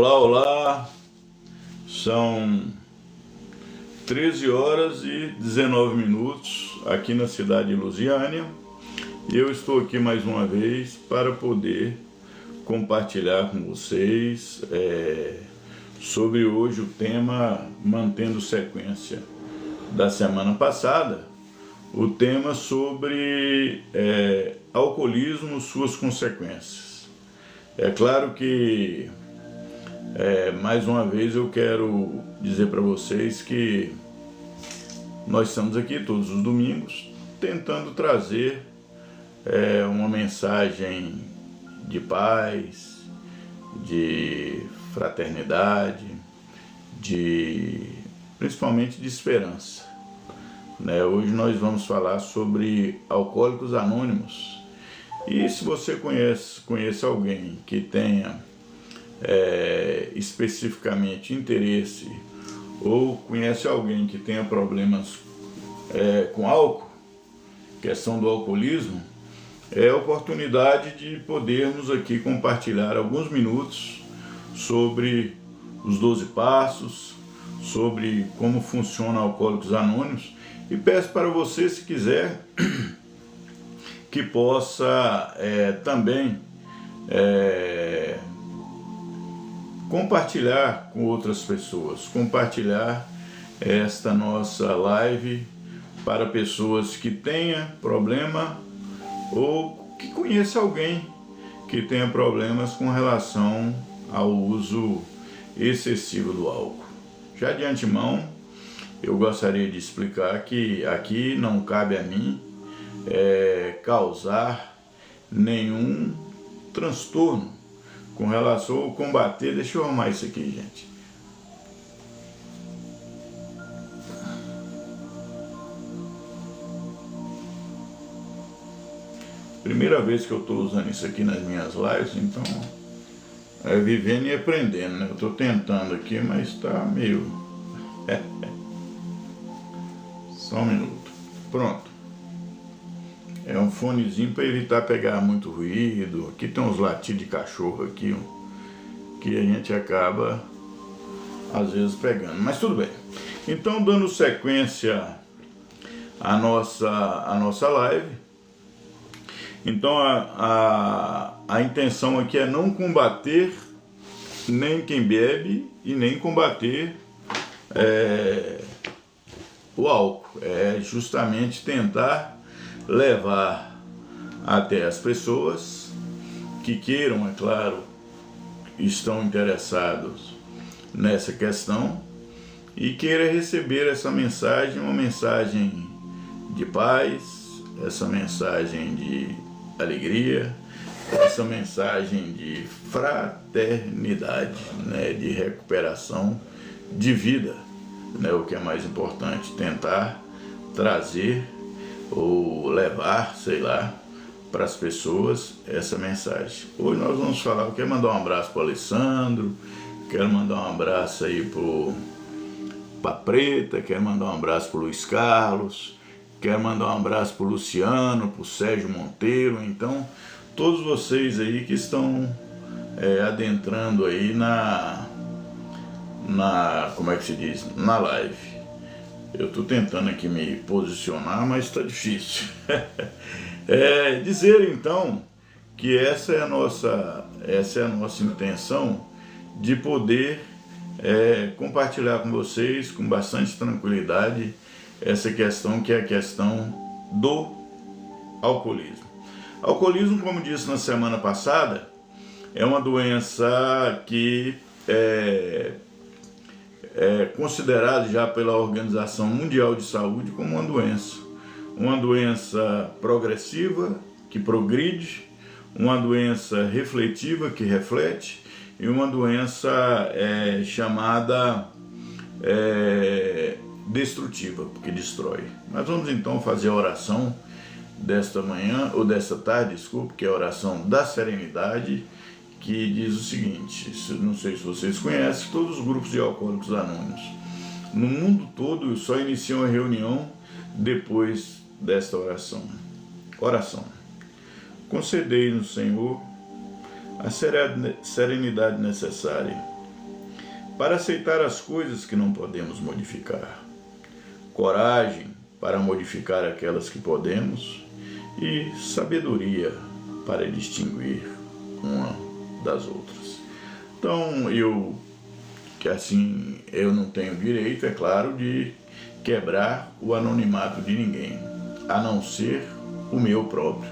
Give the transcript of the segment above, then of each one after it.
Olá, olá, são 13 horas e 19 minutos aqui na cidade de Lusiânia e eu estou aqui mais uma vez para poder compartilhar com vocês sobre hoje o tema mantendo sequência da semana passada, o tema sobre alcoolismo, suas consequências. É claro que mais uma vez eu quero dizer para vocês que nós estamos aqui todos os domingos tentando trazer uma mensagem de paz, de fraternidade, principalmente de esperança. Hoje nós vamos falar sobre Alcoólicos Anônimos. E se você conhece alguém que tenha especificamente interesse ou conhece alguém que tenha problemas com álcool, questão do alcoolismo, é a oportunidade de podermos aqui compartilhar alguns minutos sobre os 12 passos, sobre como funciona Alcoólicos Anônimos, e peço para você, se quiser, que possa também compartilhar com outras pessoas, compartilhar esta nossa live para pessoas que tenham problema ou que conheça alguém que tenha problemas com relação ao uso excessivo do álcool. Já de antemão, eu gostaria de explicar que aqui não cabe a mim causar nenhum transtorno com relação ao combater. Deixa eu arrumar isso aqui, gente. Primeira vez que eu estou usando isso aqui nas minhas lives, então é vivendo e aprendendo, né? Eu estou tentando aqui, mas está meio... Só um minuto. Pronto. É um fonezinho para evitar pegar muito ruído. Aqui tem uns latidos de cachorro aqui, que a gente acaba às vezes pegando, mas tudo bem. Então, dando sequência à nossa live, então a intenção aqui é não combater nem quem bebe e nem combater o álcool, é justamente tentar levar até as pessoas que queiram, é claro, estão interessados nessa questão e queiram receber essa mensagem, uma mensagem de paz, essa mensagem de alegria, essa mensagem de fraternidade, de recuperação de vida, o que é mais importante, tentar trazer ou levar, sei lá, para as pessoas essa mensagem. Hoje nós vamos falar, eu quero mandar um abraço para o Alessandro, quero mandar um abraço aí para a Preta, quero mandar um abraço para o Luiz Carlos, quero mandar um abraço para o Luciano, para o Sérgio Monteiro. Então, todos vocês aí que estão adentrando aí como é que se diz? Na live. Eu estou tentando aqui me posicionar, mas está difícil. Dizer então que essa é a nossa intenção de poder compartilhar com vocês com bastante tranquilidade essa questão que é a questão do alcoolismo. Alcoolismo, como disse na semana passada, é uma doença que é considerada já pela Organização Mundial de Saúde como uma doença progressiva, que progride, uma doença refletiva, que reflete, e uma doença chamada destrutiva, porque destrói. Mas vamos então fazer a oração desta manhã, ou desta tarde, desculpe, que é a oração da serenidade, que diz o seguinte, não sei se vocês conhecem, todos os grupos de Alcoólicos Anônimos no mundo todo só iniciam a reunião depois desta oração. Concedei-nos, Senhor, a serenidade necessária para aceitar as coisas que não podemos modificar, coragem para modificar aquelas que podemos e sabedoria para distinguir uma das outras. Então, eu não tenho direito, é claro, de quebrar o anonimato de ninguém, a não ser o meu próprio,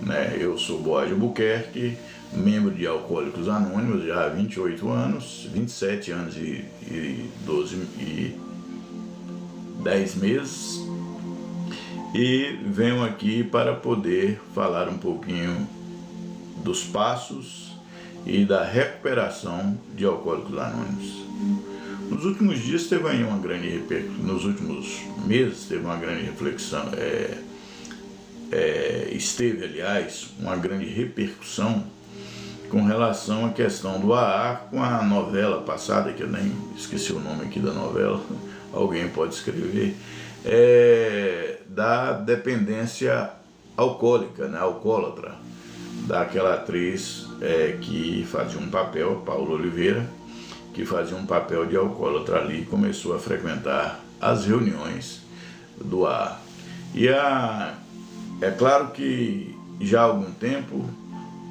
né? Eu sou Boaz Albuquerque, membro de Alcoólicos Anônimos já há 28 anos, 27 anos e 10 meses, e venho aqui para poder falar um pouquinho dos passos e da recuperação de Alcoólicos Anônimos. Nos últimos dias teve aí uma grande repercussão, nos últimos meses teve uma grande reflexão, esteve, aliás, uma grande repercussão com relação à questão do AA com a novela passada, que eu nem esqueci o nome aqui da novela, alguém pode escrever, da dependência alcoólica, né, alcoólatra, daquela atriz que fazia um papel, Paula Oliveira, que fazia um papel de alcoólatra ali e começou a frequentar as reuniões do AA. E é claro que já há algum tempo,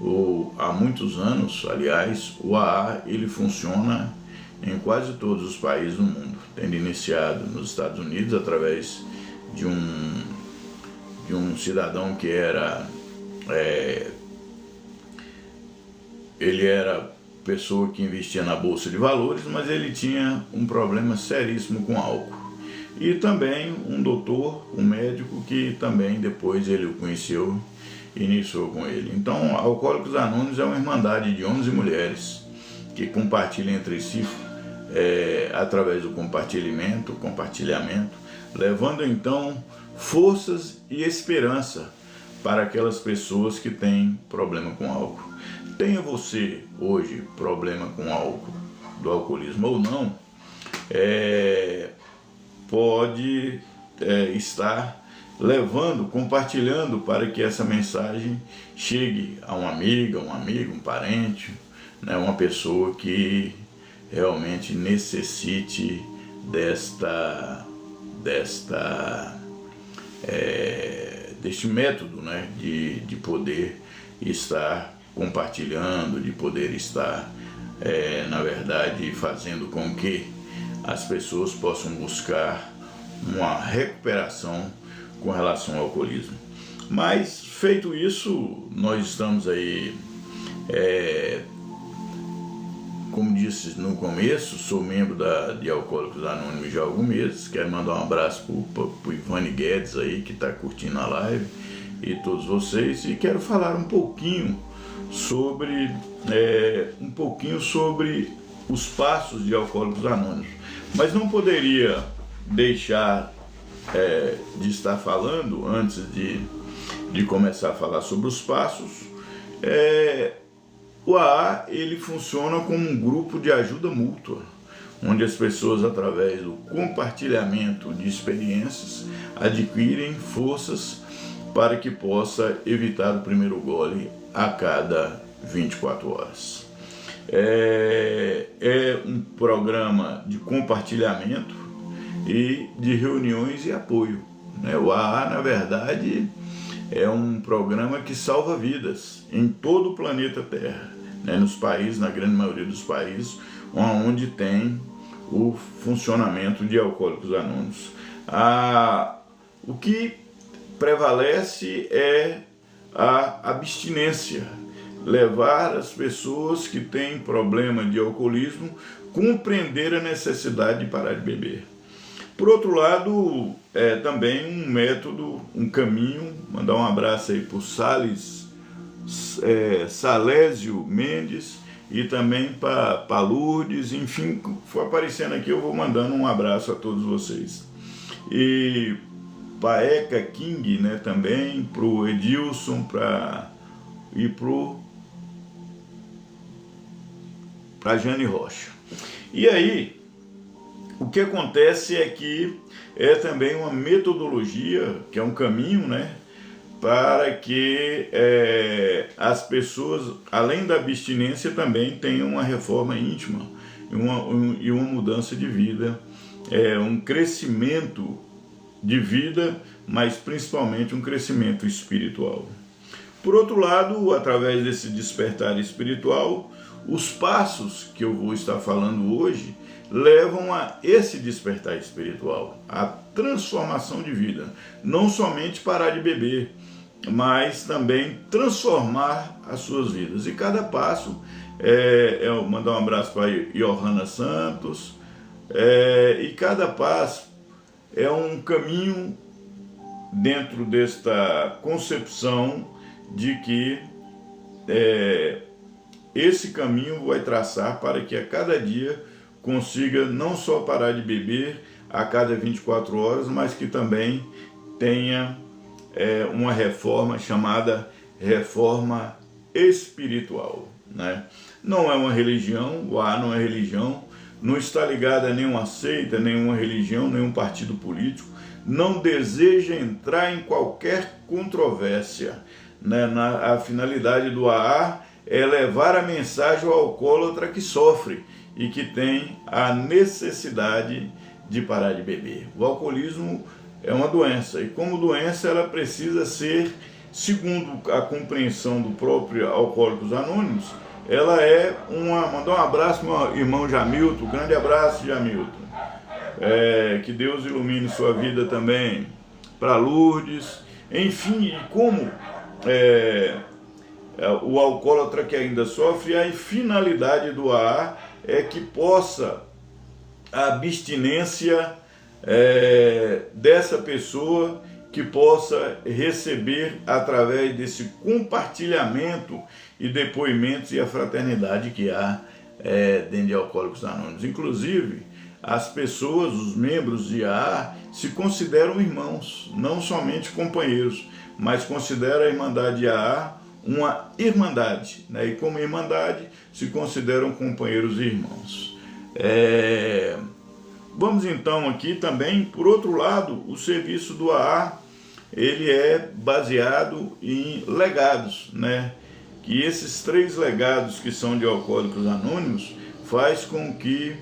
ou há muitos anos, aliás, o AA ele funciona em quase todos os países do mundo, tendo iniciado nos Estados Unidos através de um cidadão que ele era pessoa que investia na Bolsa de Valores, mas ele tinha um problema seríssimo com álcool. E também um doutor, um médico, que também depois ele o conheceu e iniciou com ele. Então, Alcoólicos Anônimos é uma irmandade de homens e mulheres que compartilham entre si, através do compartilhamento, levando então forças e esperança para aquelas pessoas que têm problema com álcool. Tenha você hoje problema com álcool, do alcoolismo ou não, pode estar levando, compartilhando para que essa mensagem chegue a uma amiga, um amigo, um parente, né, uma pessoa que realmente necessite deste método, né, de poder estar compartilhando, de poder estar, na verdade, fazendo com que as pessoas possam buscar uma recuperação com relação ao alcoolismo. Mas, feito isso, nós estamos aí, como disse no começo, sou membro de Alcoólicos Anônimos já há alguns meses. Quero mandar um abraço para o Ivani Guedes aí, que está curtindo a live, e todos vocês, e quero falar um pouquinho sobre os passos de Alcoólicos Anônimos. Mas não poderia deixar de estar falando, antes de começar a falar sobre os passos. O AA ele funciona como um grupo de ajuda mútua, onde as pessoas, através do compartilhamento de experiências, adquirem forças para que possa evitar o primeiro gole a cada 24 horas. É um programa de compartilhamento e de reuniões e apoio, né? O AA, na verdade, é um programa que salva vidas em todo o planeta Terra, né? Nos países, na grande maioria dos países, onde tem o funcionamento de Alcoólicos Anônimos. O que prevalece é a abstinência, levar as pessoas que têm problema de alcoolismo compreender a necessidade de parar de beber. Por outro lado, também um método, um caminho, mandar um abraço aí para o Salésio Mendes e também para Lourdes, enfim, foi aparecendo aqui, eu vou mandando um abraço a todos vocês. E para Eka King, né, também, para o Edilson, e para Jane Rocha. E aí, o que acontece é que é também uma metodologia, que é um caminho, né, para que as pessoas, além da abstinência, também tenham uma reforma íntima e uma mudança de vida, um crescimento de vida, mas principalmente um crescimento espiritual. Por outro lado, através desse despertar espiritual, os passos que eu vou estar falando hoje levam a esse despertar espiritual, a transformação de vida. Não somente parar de beber, mas também transformar as suas vidas. E cada passo, eu mandar um abraço para a Johanna Santos, e cada passo é um caminho dentro desta concepção de que esse caminho vai traçar para que a cada dia consiga não só parar de beber a cada 24 horas, mas que também tenha uma reforma chamada reforma espiritual, né? Não é uma religião, o AA não é religião, não está ligado a nenhuma seita, nenhuma religião, nenhum partido político, não deseja entrar em qualquer controvérsia, né? A finalidade do AA é levar a mensagem ao alcoólatra que sofre e que tem a necessidade de parar de beber. O alcoolismo é uma doença, e como doença ela precisa ser, segundo a compreensão do próprio Alcoólicos Anônimos, ela é mandar um abraço para o meu irmão Jamilton, grande abraço, Jamilton. Que Deus ilumine sua vida também, para Lourdes, enfim, e como o alcoólatra que ainda sofre, a finalidade do AA é que possa a abstinência dessa pessoa, que possa receber através desse compartilhamento e depoimentos e a fraternidade que há dentro de Alcoólicos Anônimos. Inclusive, as pessoas, os membros de AA, se consideram irmãos, não somente companheiros, mas consideram a Irmandade AA uma irmandade, né? E como irmandade se consideram companheiros e irmãos. Vamos então aqui também, por outro lado, o serviço do AA, ele é baseado em legados, né? Que esses 3 legados que são de Alcoólicos Anônimos faz com que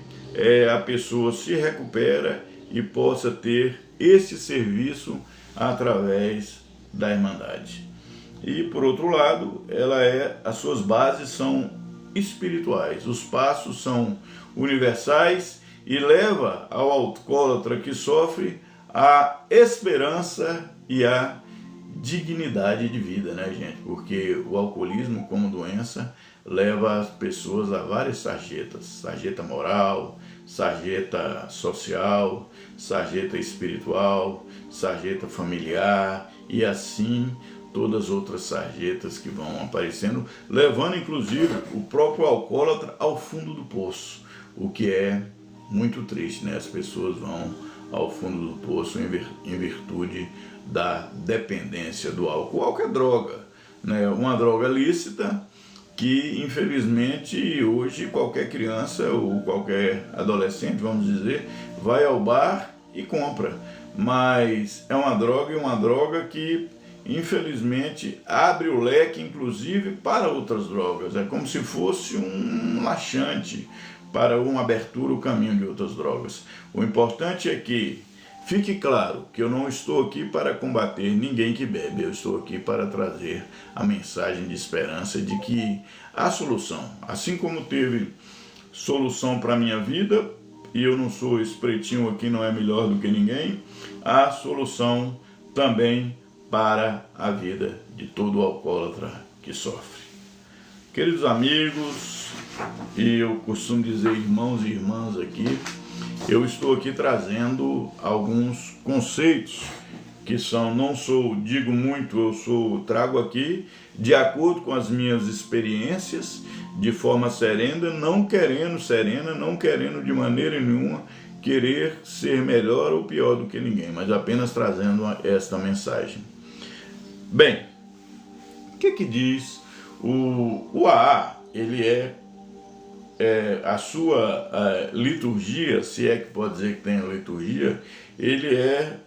a pessoa se recupere e possa ter esse serviço através da Irmandade. E por outro lado, as suas bases são espirituais, os passos são universais e leva ao alcoólatra que sofre a esperança e a dignidade de vida, né, gente? Porque o alcoolismo como doença leva as pessoas a várias sarjetas, sarjeta moral, sarjeta social, sarjeta espiritual, sarjeta familiar e assim todas as outras sarjetas que vão aparecendo, levando inclusive o próprio alcoólatra ao fundo do poço, o que é muito triste, né? As pessoas vão ao fundo do poço em virtude da dependência do álcool. O álcool é droga, né? Uma droga lícita que infelizmente hoje qualquer criança ou qualquer adolescente, vamos dizer, vai ao bar e compra, mas é uma droga e uma droga que infelizmente abre o leque inclusive para outras drogas, é como se fosse um laxante para uma abertura, o caminho de outras drogas. O importante é que fique claro que eu não estou aqui para combater ninguém que bebe, eu estou aqui para trazer a mensagem de esperança de que há solução. Assim como teve solução para a minha vida, e eu não sou esse pretinho aqui, não é melhor do que ninguém, há solução também para a vida de todo alcoólatra que sofre. Queridos amigos, e eu costumo dizer irmãos e irmãs aqui, eu estou aqui trazendo alguns conceitos que são, digo muito, trago aqui de acordo com as minhas experiências, de forma serena, não querendo de maneira nenhuma querer ser melhor ou pior do que ninguém, mas apenas trazendo esta mensagem. Bem, o que diz o AA? Ele a sua liturgia, se é que pode dizer que tem liturgia,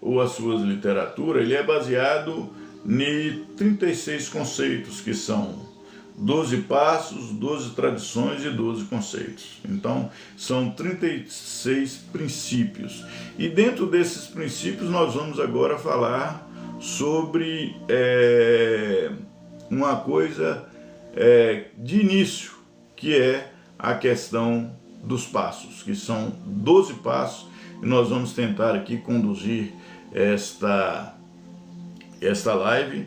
ou as suas literaturas, ele é baseado em 36 conceitos que são 12 passos, 12 tradições e 12 conceitos. Então, são 36 princípios. E dentro desses princípios, nós vamos agora falar sobre uma coisa de início, que é a questão dos passos, que são 12 passos, e nós vamos tentar aqui conduzir esta live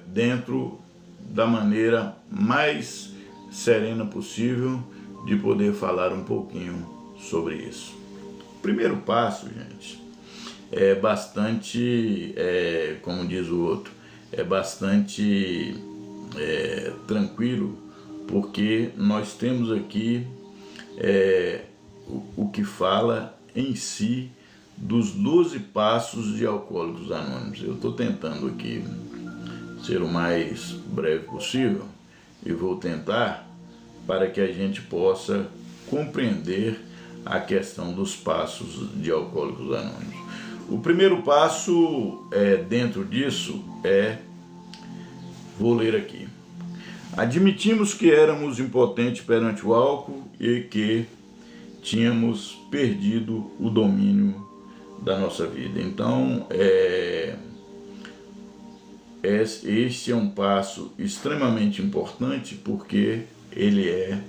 dentro da maneira mais serena possível de poder falar um pouquinho sobre isso. O primeiro passo, gente, é bastante, como diz o outro, é bastante tranquilo, porque nós temos aqui o que fala em si dos 12 passos de Alcoólicos Anônimos. Eu estou tentando aqui ser o mais breve possível e vou tentar para que a gente possa compreender a questão dos passos de Alcoólicos Anônimos. O primeiro passo dentro disso vou ler aqui. Admitimos que éramos impotentes perante o álcool e que tínhamos perdido o domínio da nossa vida. Então, este é um passo extremamente importante, porque ele é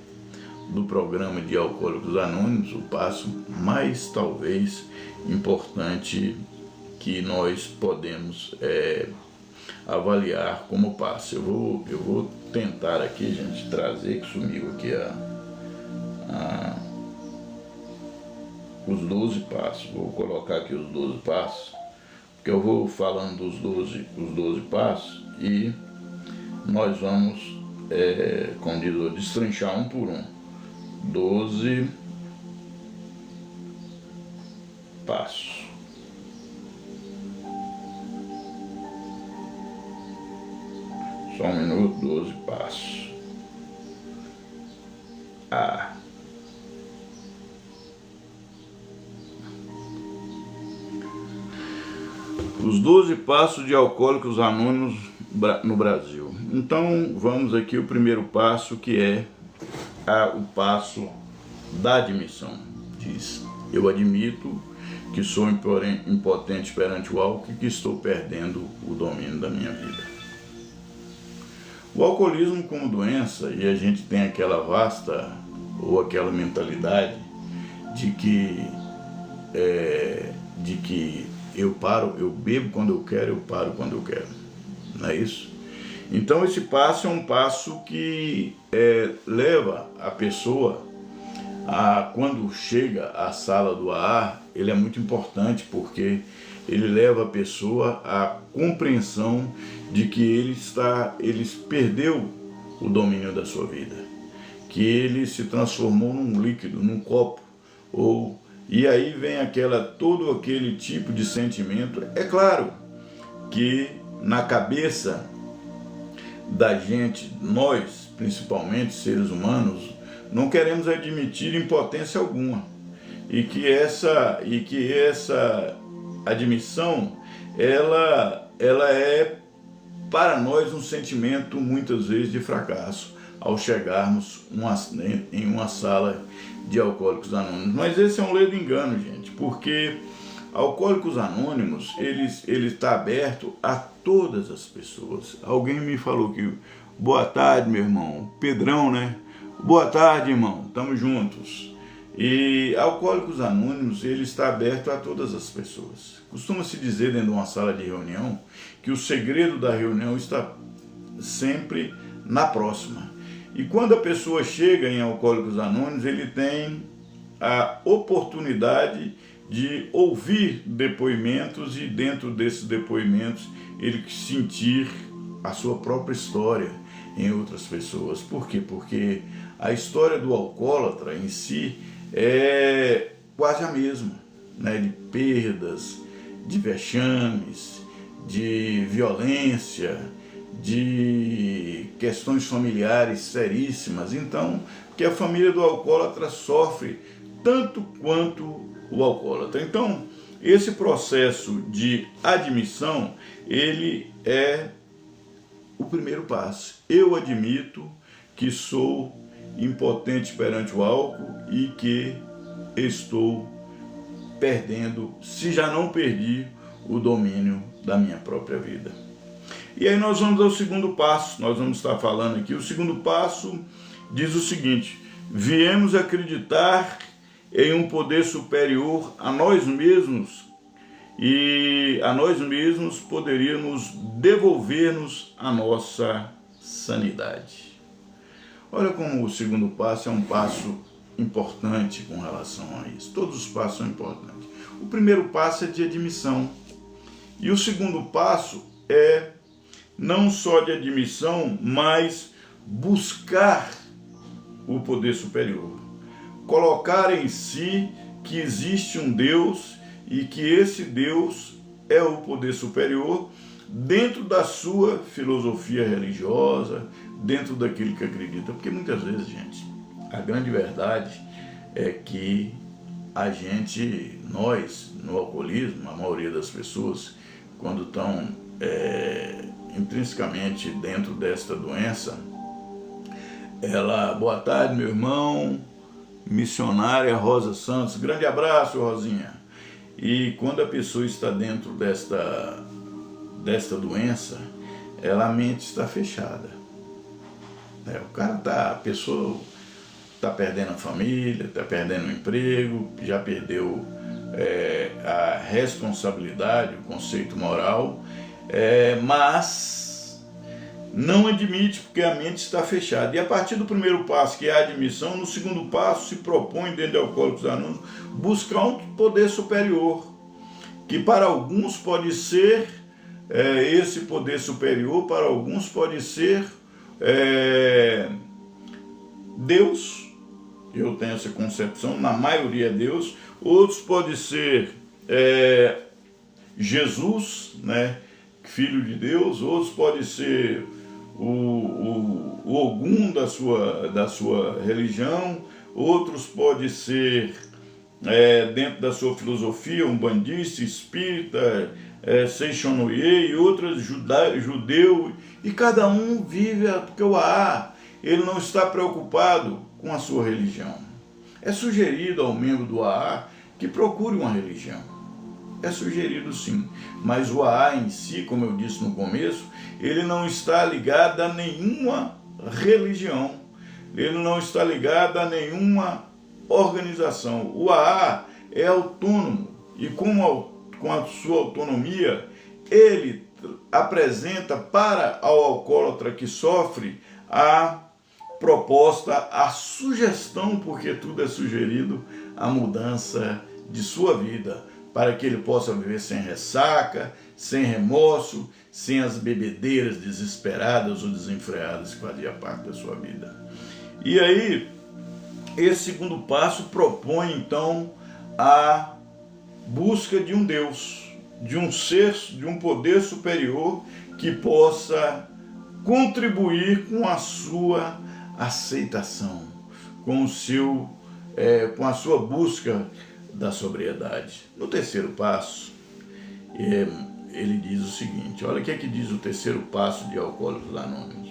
do programa de Alcoólicos Anônimos o passo mais, talvez, importante que nós podemos avaliar como passo. Eu vou tentar aqui, gente, trazer, que sumiu aqui os 12 passos. Vou colocar aqui os 12 passos, porque eu vou falando dos 12 passos e nós vamos, como diz, destrinchar um por um. 12 passos. Só um minuto. 12 passos. Os 12 passos de Alcoólicos Anônimos no Brasil. Então, vamos aqui o primeiro passo, que é o passo da admissão. Diz: eu admito que sou impotente perante o álcool e que estou perdendo o domínio da minha vida. O alcoolismo como doença, e a gente tem aquela vasta ou aquela mentalidade de que eu bebo quando eu quero, eu paro quando eu quero, não é isso? Então esse passo é um passo que leva a pessoa quando chega à sala do AA, ele é muito importante, porque ele leva a pessoa à compreensão de que ele perdeu o domínio da sua vida, que ele se transformou num líquido, num copo, e aí vem todo aquele tipo de sentimento. É claro que na cabeça da gente, nós, principalmente seres humanos, não queremos admitir impotência alguma, e que essa admissão ela é para nós um sentimento muitas vezes de fracasso ao chegarmos em uma sala de Alcoólicos Anônimos. Mas esse é um ledo engano, gente, porque Alcoólicos Anônimos ele está aberto a todas as pessoas. Alguém me falou que boa tarde, meu irmão, Pedrão, né? Boa tarde, irmão, estamos juntos. E Alcoólicos Anônimos ele está aberto a todas as pessoas. Costuma-se dizer dentro de uma sala de reunião que o segredo da reunião está sempre na próxima. E quando a pessoa chega em Alcoólicos Anônimos, ele tem a oportunidade de ouvir depoimentos e dentro desses depoimentos ele sentir a sua própria história em outras pessoas. Por quê? Porque a história do alcoólatra em si é quase a mesma, né? De perdas, de vexames, de violência, de questões familiares seríssimas. Então, que a família do alcoólatra sofre tanto quanto o alcoólatra. Então, esse processo de admissão, ele é o primeiro passo. Eu admito que sou impotente perante o álcool e que estou perdendo, se já não perdi, o domínio da minha própria vida. E aí nós vamos ao segundo passo, nós vamos estar falando aqui. O segundo passo diz o seguinte: viemos acreditar em um poder superior a nós mesmos, e a nós mesmos poderíamos devolver-nos a nossa sanidade. Olha como o segundo passo é um passo importante com relação a isso. Todos os passos são importantes. O primeiro passo é de admissão. E o segundo passo é não só de admissão, mas buscar o poder superior. Colocar em si que existe um Deus e que esse Deus é o poder superior dentro da sua filosofia religiosa, dentro daquilo que acredita. Porque muitas vezes, gente, a grande verdade é que a gente, nós, no alcoolismo, a maioria das pessoas, quando estão intrinsecamente dentro desta doença, ela, boa tarde, meu irmão, missionária Rosa Santos, grande abraço, Rosinha. E quando a pessoa está dentro desta doença, a mente está fechada. A pessoa está perdendo a família, está perdendo o emprego, já perdeu a responsabilidade, o conceito moral, mas não admite porque a mente está fechada. E a partir do primeiro passo, que é a admissão, no segundo passo se propõe, dentro de Alcoólicos Anônimos, buscar um poder superior, que para alguns pode ser esse poder superior, para alguns pode ser Deus. Eu tenho essa concepção, na maioria é Deus. Outros pode ser Jesus, né, filho de Deus. Outros pode ser o Ogum da sua religião. Outros pode ser dentro da sua filosofia, umbandista, espírita, Seixonoye, e outras judeu. E cada um vive, porque o AA, ele não está preocupado com a sua religião. É sugerido ao membro do AA que procure uma religião. É sugerido sim, mas o AA em si, como eu disse no começo, ele não está ligado a nenhuma religião, ele não está ligado a nenhuma organização. O AA é autônomo e com a sua autonomia, ele apresenta para o alcoólatra que sofre a proposta, a sugestão, porque tudo é sugerido, a mudança de sua vida, para que ele possa viver sem ressaca, sem remorso, sem as bebedeiras desesperadas ou desenfreadas que fazia parte da sua vida. E aí, esse segundo passo propõe então a busca de um Deus, de um ser, de um poder superior que possa contribuir com a sua aceitação, com a sua busca da sobriedade. No terceiro passo, ele diz o seguinte, olha o que é que diz o terceiro passo de Alcoólicos Anônimos.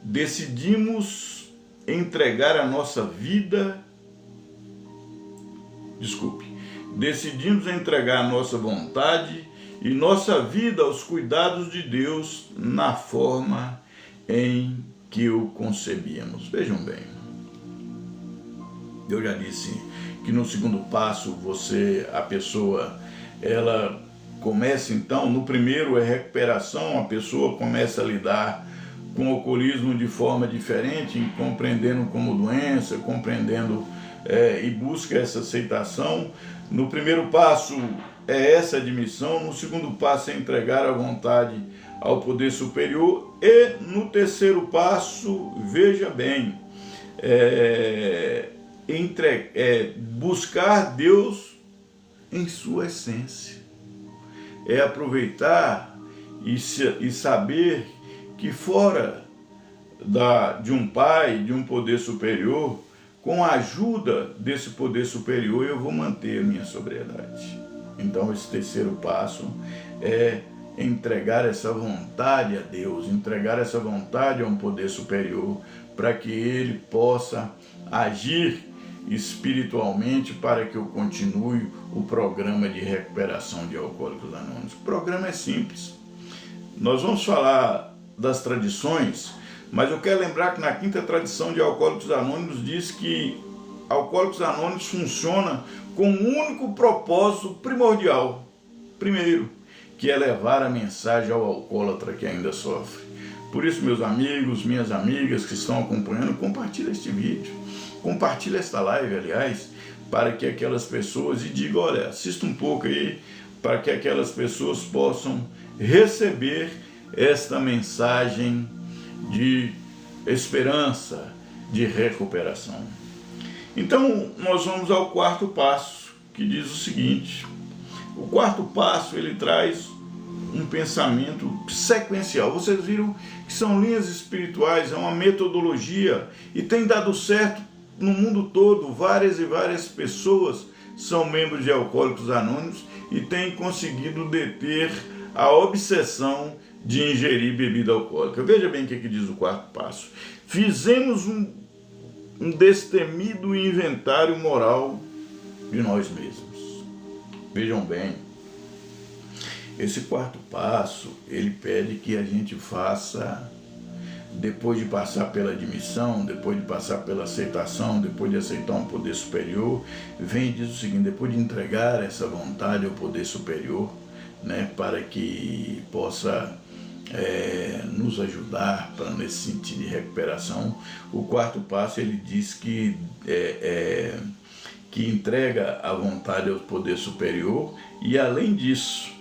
Decidimos entregar a nossa vida, decidimos entregar a nossa vontade e nossa vida aos cuidados de Deus na forma em que o concebíamos. Vejam bem, eu já disse que no segundo passo a pessoa, ela começa então, no primeiro é recuperação, a pessoa começa a lidar com o alcoolismo de forma diferente, compreendendo como doença, compreendendo e busca essa aceitação. No primeiro passo é essa admissão, no segundo passo é entregar a vontade ao poder superior, e no terceiro passo, veja bem, buscar Deus em sua essência, é aproveitar e saber que fora de um Pai, de um poder superior, com a ajuda desse poder superior eu vou manter a minha sobriedade. Então esse terceiro passo é entregar essa vontade a Deus, entregar essa vontade a um poder superior, para que ele possa agir espiritualmente para que eu continue o programa de recuperação de Alcoólicos Anônimos. O programa é simples. Nós vamos falar das tradições, mas eu quero lembrar que na quinta tradição de Alcoólicos Anônimos diz que Alcoólicos Anônimos funciona com um único propósito primordial. Primeiro, que é levar a mensagem ao alcoólatra que ainda sofre. Por isso, meus amigos, minhas amigas que estão acompanhando, compartilhe este vídeo, compartilhe esta live, aliás, para que aquelas pessoas, e diga, olha, assista um pouco aí, para que aquelas pessoas possam receber esta mensagem de esperança, de recuperação. Então, nós vamos ao quarto passo, que diz o seguinte: o quarto passo, ele traz um pensamento sequencial. Vocês viram que são linhas espirituais, é uma metodologia, e tem dado certo no mundo todo. Várias e várias pessoas são membros de Alcoólicos Anônimos e têm conseguido deter a obsessão de ingerir bebida alcoólica. Veja bem o que diz o quarto passo. Fizemos um destemido inventário moral de nós mesmos. Vejam bem, esse quarto passo, ele pede que a gente faça, depois de passar pela admissão, depois de passar pela aceitação, depois de aceitar um poder superior, vem e diz o seguinte: depois de entregar essa vontade ao poder superior, né, para que possa nos ajudar para nesse sentido de recuperação, o quarto passo ele diz que entrega a vontade ao poder superior e além disso,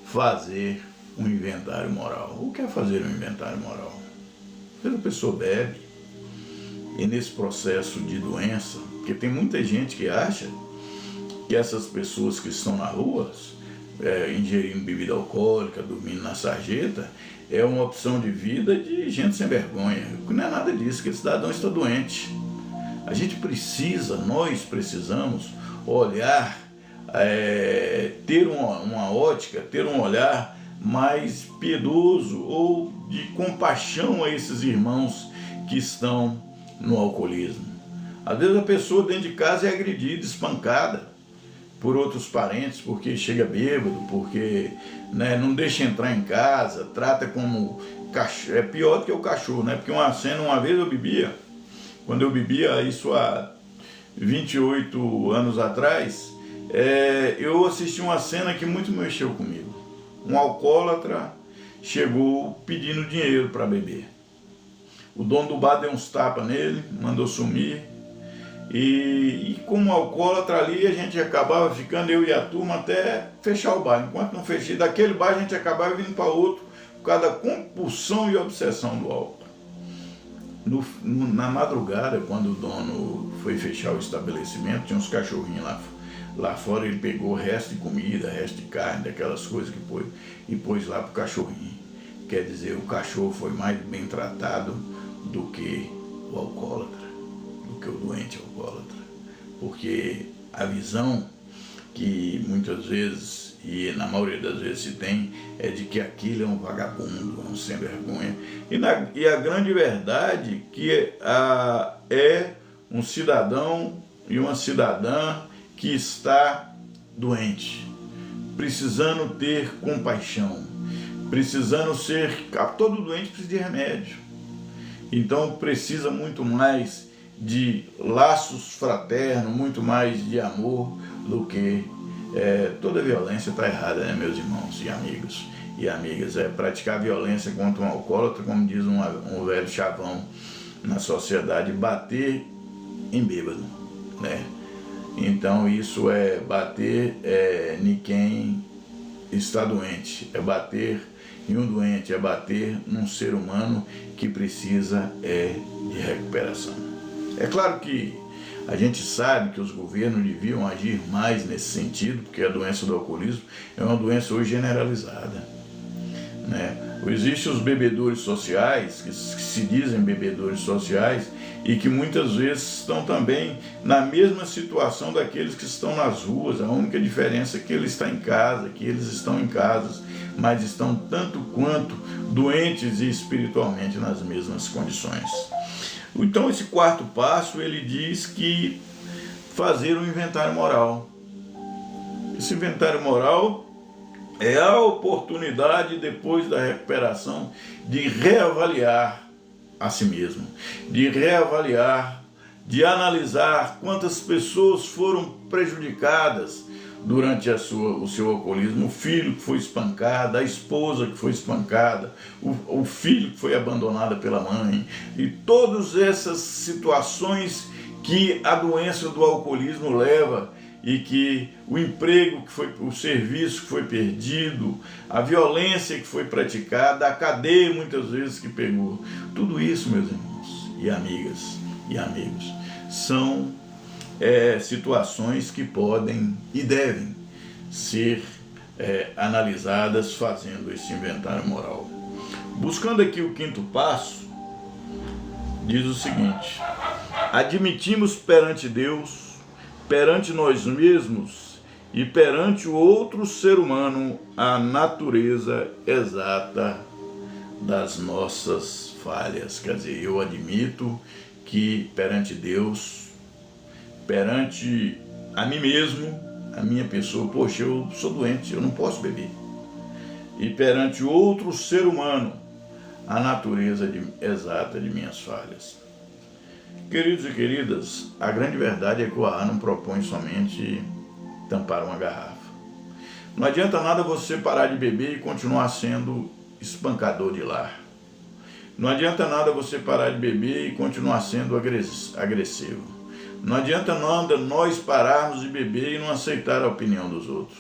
fazer um inventário moral. O que é fazer um inventário moral? Quando a pessoa bebe, e nesse processo de doença, porque tem muita gente que acha que essas pessoas que estão na rua, ingerindo bebida alcoólica, dormindo na sarjeta, é uma opção de vida de gente sem vergonha. Não é nada disso, que esse cidadão está doente. A gente precisa, nós precisamos olhar, ter uma ótica, ter um olhar mais piedoso ou de compaixão a esses irmãos que estão no alcoolismo. Às vezes a pessoa dentro de casa é agredida, espancada por outros parentes, porque chega bêbado, porque não deixa entrar em casa, trata como cachorro, é pior do que o cachorro, né? Porque uma vez eu bebia, quando eu bebia, isso há 28 anos atrás, eu assisti uma cena que muito mexeu comigo. Um alcoólatra chegou pedindo dinheiro para beber. O dono do bar deu uns tapas nele, mandou sumir. E como alcoólatra ali, a gente acabava ficando, eu e a turma, até fechar o bar. Enquanto não fechei daquele bar, a gente acabava vindo para outro, por causa da compulsão e obsessão do álcool. Na madrugada, quando o dono foi fechar o estabelecimento, tinha uns cachorrinhos lá fora, ele pegou o resto de comida, resto de carne, daquelas coisas que pôs, e pôs lá pro cachorrinho. Quer dizer, o cachorro foi mais bem tratado do que o alcoólatra, do que o doente alcoólatra. Porque a visão que muitas vezes, e na maioria das vezes se tem, é de que aquilo é um vagabundo, é um sem vergonha. E a grande verdade que é um cidadão e uma cidadã que está doente, precisando ter compaixão, precisando todo doente precisa de remédio. Então precisa muito mais de laços fraternos, muito mais de amor do que toda violência está errada, né, meus irmãos e amigos e amigas? Praticar violência contra um alcoólatra, como diz um velho chavão na sociedade, bater em bêbado, né? Então isso é bater em quem está doente, é bater em um doente, é bater num ser humano que precisa de recuperação. É claro que a gente sabe que os governos deviam agir mais nesse sentido, porque a doença do alcoolismo é uma doença hoje generalizada, né? Existem os bebedores sociais, que se dizem bebedores sociais, e que muitas vezes estão também na mesma situação daqueles que estão nas ruas. A única diferença é que ele está em casa, que eles estão em casas, mas estão tanto quanto doentes e espiritualmente nas mesmas condições. Então esse quarto passo, ele diz que fazer um inventário moral. Esse inventário moral é a oportunidade, depois da recuperação, de reavaliar a si mesmo, de reavaliar, de analisar quantas pessoas foram prejudicadas durante o seu alcoolismo. O filho que foi espancado, a esposa que foi espancada, o filho que foi abandonado pela mãe, e todas essas situações que a doença do alcoolismo leva, e que o emprego que foi, o serviço que foi perdido, a violência que foi praticada, a cadeia muitas vezes que pegou. Tudo isso, meus irmãos e amigas e amigos, são situações que podem e devem ser analisadas fazendo esse inventário moral. Buscando aqui o quinto passo, diz o seguinte: admitimos perante Deus, perante nós mesmos e perante o outro ser humano a natureza exata das nossas falhas. Quer dizer, eu admito que perante Deus, perante a mim mesmo, a minha pessoa, poxa, eu sou doente, eu não posso beber. E perante o outro ser humano, a natureza exata de minhas falhas. Queridos e queridas, a grande verdade é que o AA não propõe somente tampar uma garrafa. Não adianta nada você parar de beber e continuar sendo espancador de lar. Não adianta nada você parar de beber e continuar sendo agressivo. Não adianta nada nós pararmos de beber e não aceitar a opinião dos outros.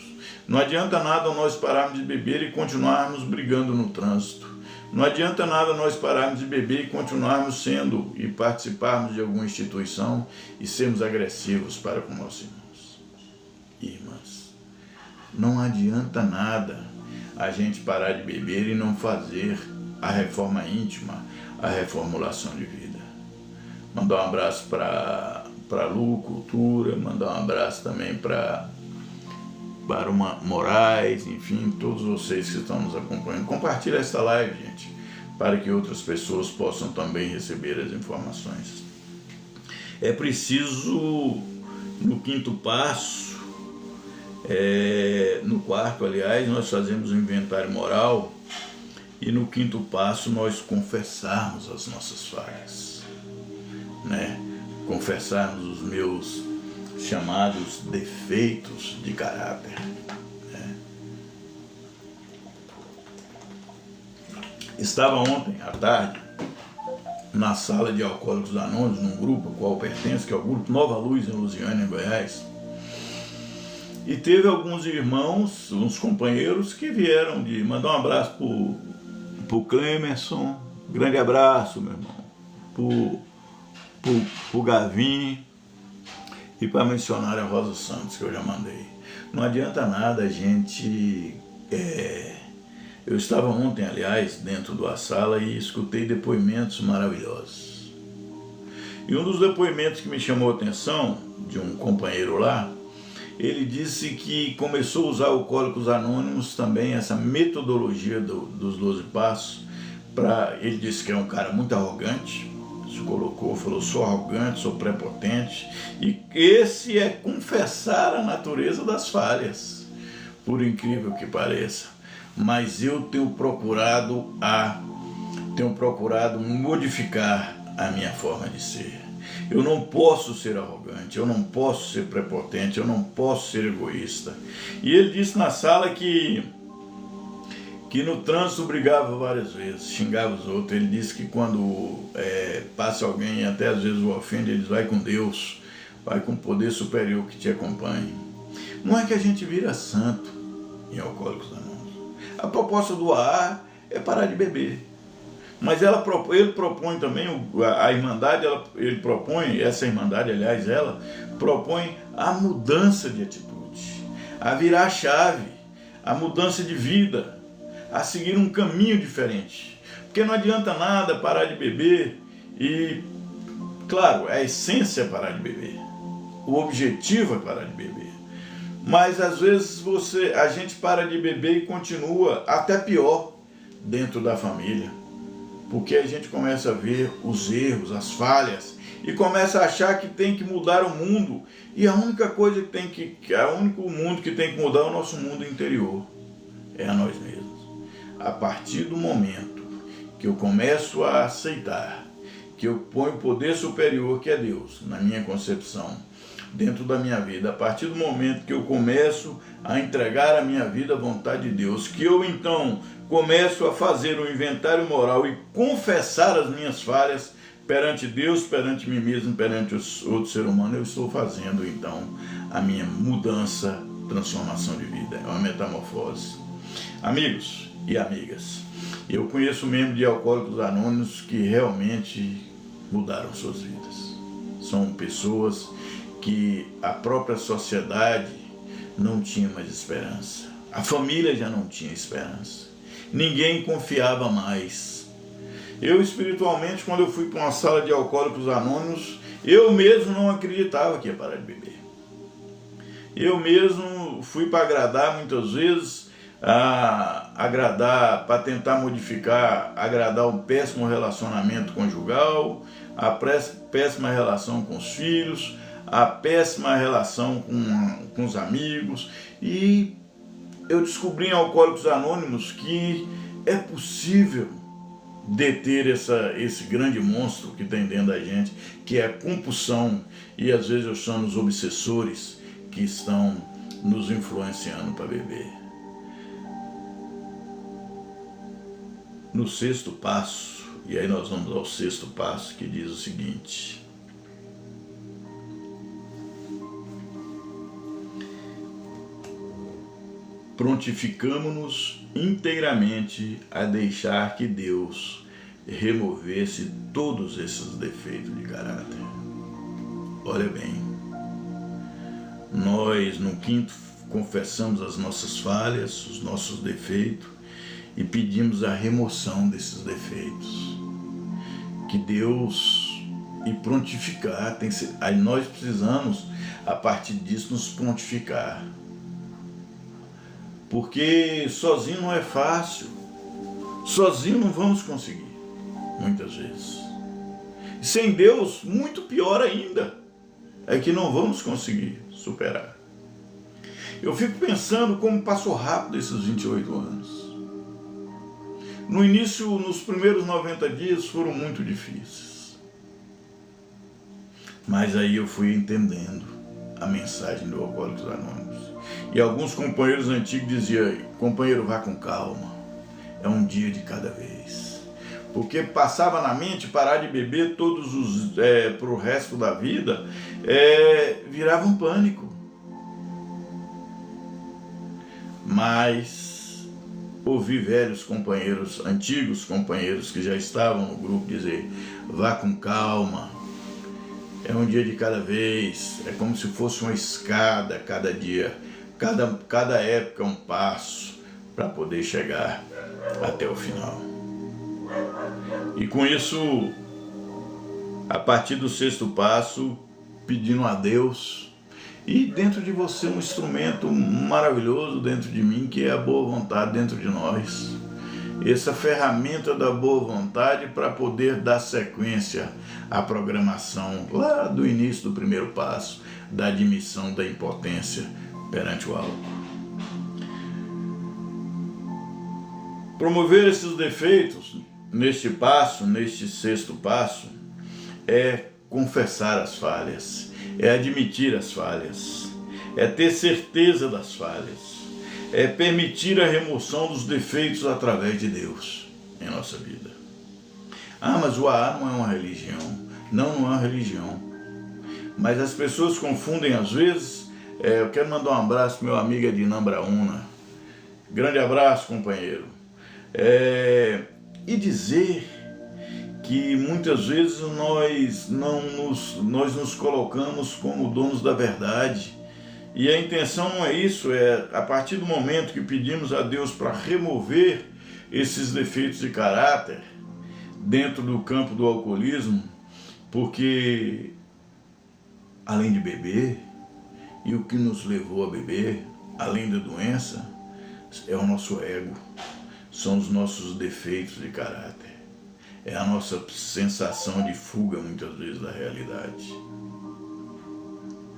Não adianta nada nós pararmos de beber e continuarmos brigando no trânsito. Não adianta nada nós pararmos de beber e continuarmos sendo e participarmos de alguma instituição e sermos agressivos para com nossos irmãos e irmãs. Não adianta nada a gente parar de beber e não fazer a reforma íntima, a reformulação de vida. Mandar um abraço para Lu Cultura, mandar um abraço também para uma Moraes, enfim, todos vocês que estão nos acompanhando. Compartilhe esta live, gente, para que outras pessoas possam também receber as informações. É preciso, no quinto passo, no quarto, aliás, nós fazemos um inventário moral, e no quinto passo nós confessarmos as nossas falhas, né? Confessarmos os meus chamados defeitos de caráter, né? Estava ontem à tarde na sala de Alcoólicos Anônimos, num grupo ao qual pertenço, que é o grupo Nova Luz, em Lusiânia, em Goiás, e teve alguns irmãos, uns companheiros que vieram de mandar um abraço pro Clemerson, grande abraço, meu irmão, pro Gavin, e para mencionar a Rosa Santos, que eu já mandei. Não adianta nada a gente... Eu estava ontem, aliás, dentro da sala e escutei depoimentos maravilhosos. E um dos depoimentos que me chamou a atenção, de um companheiro lá, ele disse que começou a usar Alcoólicos Anônimos também, essa metodologia dos 12 passos, ele disse que é um cara muito arrogante, se colocou, falou, sou arrogante, sou prepotente, e esse é confessar a natureza das falhas, por incrível que pareça. Mas eu tenho procurado modificar a minha forma de ser. Eu não posso ser arrogante, eu não posso ser prepotente, eu não posso ser egoísta. E ele disse na sala que no trânsito brigava várias vezes, xingava os outros. Ele disse que quando passa alguém e até às vezes o ofende, ele diz, vai com Deus, vai com o poder superior que te acompanhe. Não é que a gente vira santo em Alcoólicos Anônimos. A proposta do AA é parar de beber. Mas ele propõe também, a Irmandade, essa Irmandade, aliás, ela propõe a mudança de atitude, a virar a chave, a mudança de vida, a seguir um caminho diferente. Porque não adianta nada parar de beber e Claro, a essência é parar de beber. O objetivo é parar de beber. Mas às vezes a gente para de beber e continua até pior dentro da família. Porque a gente começa a ver os erros, as falhas, e começa a achar que tem que mudar o mundo. E a única coisa o único mundo que tem que mudar é o nosso mundo interior. É a nós mesmos. A partir do momento que eu começo a aceitar que eu ponho o poder superior, que é Deus, na minha concepção, dentro da minha vida, a partir do momento que eu começo a entregar a minha vida à vontade de Deus, que eu então começo a fazer um inventário moral e confessar as minhas falhas perante Deus, perante mim mesmo, perante outro ser humano, eu estou fazendo então a minha mudança, transformação de vida, é uma metamorfose. Amigos e amigas, eu conheço membros de Alcoólicos Anônimos que realmente mudaram suas vidas. São pessoas que a própria sociedade não tinha mais esperança. A família já não tinha esperança. Ninguém confiava mais. Eu, espiritualmente, quando eu fui para uma sala de Alcoólicos Anônimos, eu mesmo não acreditava que ia parar de beber. Eu mesmo fui para agradar muitas vezes, para tentar modificar, agradar um péssimo relacionamento conjugal, a péssima relação com os filhos, a péssima relação com os amigos. E eu descobri em Alcoólicos Anônimos que é possível deter esse grande monstro que tem dentro da gente, que é a compulsão, e às vezes eu chamo os obsessores que estão nos influenciando para beber. No sexto passo, e aí nós vamos ao sexto passo, que diz o seguinte: prontificamo-nos inteiramente a deixar que Deus removesse todos esses defeitos de caráter. Olha bem, nós no quinto confessamos as nossas falhas, os nossos defeitos, e pedimos a remoção desses defeitos. Que Deus, e prontificar, aí nós precisamos, a partir disso, nos prontificar. Porque sozinho não é fácil. Sozinho não vamos conseguir, muitas vezes. E sem Deus, muito pior ainda, é que não vamos conseguir superar. Eu fico pensando como passou rápido esses 28 anos. No início, nos primeiros 90 dias, foram muito difíceis. Mas aí eu fui entendendo a mensagem do Alcoólicos Anônimos. E alguns companheiros antigos diziam: companheiro, vá com calma, é um dia de cada vez. Porque passava na mente parar de beber para o resto da vida, virava um pânico. Mas ouvi velhos companheiros, antigos companheiros que já estavam no grupo dizer: vá com calma, é um dia de cada vez, é como se fosse uma escada cada dia, cada época um passo para poder chegar até o final. E com isso, a partir do sexto passo, pedindo a Deus, e dentro de você um instrumento maravilhoso dentro de mim, que é a boa vontade dentro de nós. Essa ferramenta da boa vontade para poder dar sequência à programação lá do início do primeiro passo, da admissão da impotência perante o álcool. Promover esses defeitos neste sexto passo, é confessar as falhas, é admitir as falhas, é ter certeza das falhas, é permitir a remoção dos defeitos através de Deus em nossa vida. Mas o AA não é uma religião. Não é uma religião. Mas as pessoas confundem às vezes. Eu quero mandar um abraço para meu amigo Edinam Brauna. Grande abraço, companheiro. E dizer que muitas vezes nós nos colocamos como donos da verdade. E a intenção não é isso, a partir do momento que pedimos a Deus para remover esses defeitos de caráter dentro do campo do alcoolismo, Porque além de beber, e o que nos levou a beber, além da doença, é o nosso ego, são os nossos defeitos de caráter, é a nossa sensação de fuga muitas vezes da realidade.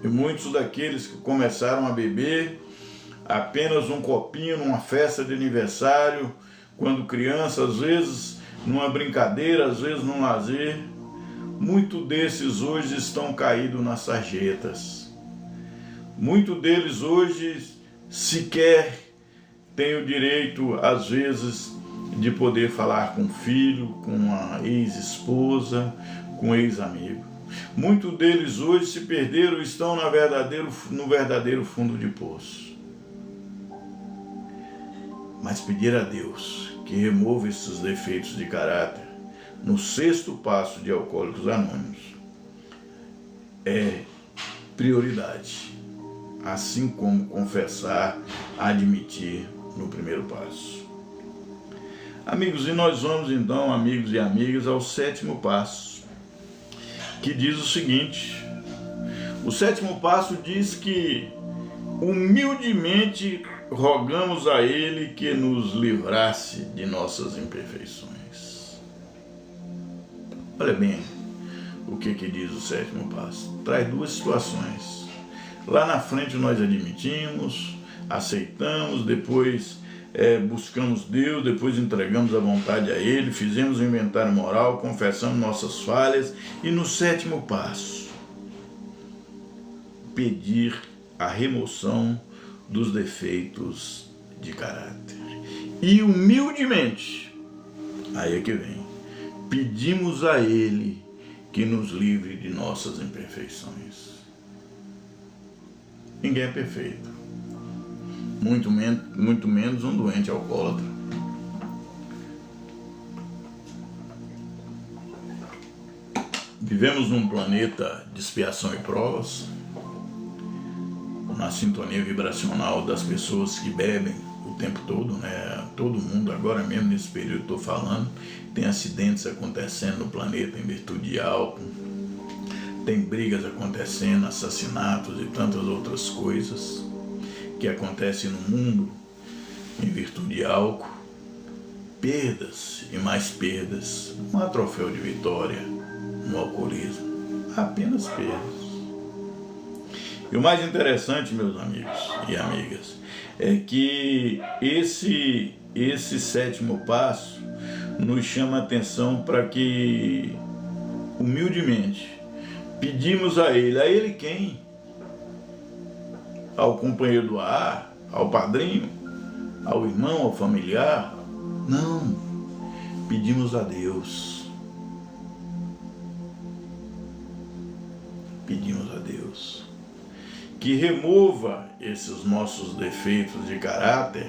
E muitos daqueles que começaram a beber apenas um copinho numa festa de aniversário, quando criança, às vezes numa brincadeira, às vezes num lazer, muitos desses hoje estão caídos nas sarjetas. Muitos deles hoje sequer têm o direito, às vezes, de poder falar com o filho, com a ex-esposa, com o ex-amigo. Muitos deles hoje se perderam e estão no verdadeiro fundo de poço. Mas pedir a Deus que remova esses defeitos de caráter no 6º passo de Alcoólicos Anônimos é prioridade, assim como confessar, admitir no 1º passo. Amigos, e nós vamos então, amigos e amigas, ao 7º passo, que diz o seguinte: o 7º passo diz que humildemente rogamos a Ele que nos livrasse de nossas imperfeições. Olha bem o que diz o 7º passo. Traz 2 situações. Lá na frente nós admitimos, aceitamos, depois buscamos Deus, depois entregamos a vontade a Ele, fizemos um inventário moral, confessamos nossas falhas e no 7º passo, pedir a remoção dos defeitos de caráter. E humildemente, aí é que vem, pedimos a Ele que nos livre de nossas imperfeições. Ninguém é perfeito, muito menos um doente alcoólatra. Vivemos num planeta de expiação e provas, na sintonia vibracional das pessoas que bebem o tempo todo, né? Todo mundo, agora mesmo nesse período que estou falando, tem acidentes acontecendo no planeta em virtude de álcool, tem brigas acontecendo, assassinatos e tantas outras coisas que acontecem no mundo em virtude de álcool, perdas e mais perdas, não há troféu de vitória no alcoolismo, apenas perdas. E o mais interessante, meus amigos e amigas, é que esse 7º passo nos chama a atenção para que, humildemente, pedimos a Ele quem? Ao companheiro do ar, ao padrinho, ao irmão, ao familiar? Não, pedimos a Deus. Pedimos a Deus que remova esses nossos defeitos de caráter,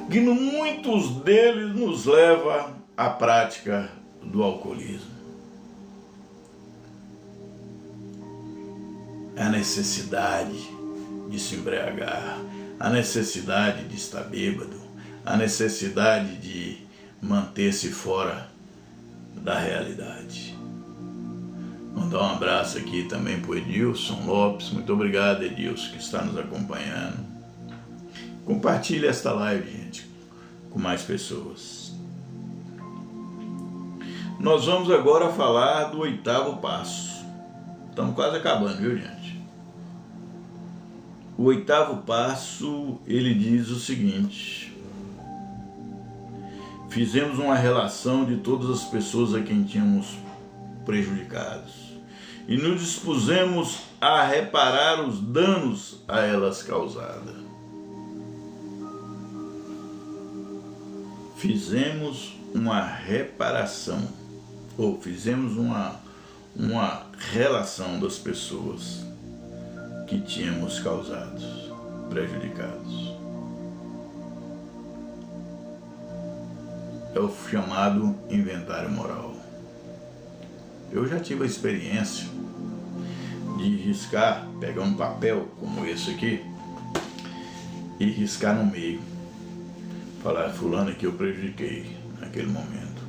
que muitos deles nos leva à prática do alcoolismo. A necessidade de se embriagar, a necessidade de estar bêbado, a necessidade de manter-se fora da realidade. Mandar um abraço aqui também para o Edilson Lopes. Muito obrigado, Edilson, que está nos acompanhando. Compartilhe esta live, gente, com mais pessoas. Nós vamos agora falar do 8º passo. Estamos quase acabando, viu, gente? O 8º passo, ele diz o seguinte: fizemos uma relação de todas as pessoas a quem tínhamos prejudicados e nos dispusemos a reparar os danos a elas causados. Fizemos uma reparação, ou fizemos uma relação das pessoas que tínhamos causados, prejudicados. É o chamado inventário moral. Eu já tive a experiência de riscar, pegar um papel como esse aqui e riscar no meio. Falar, fulano aqui eu prejudiquei naquele momento,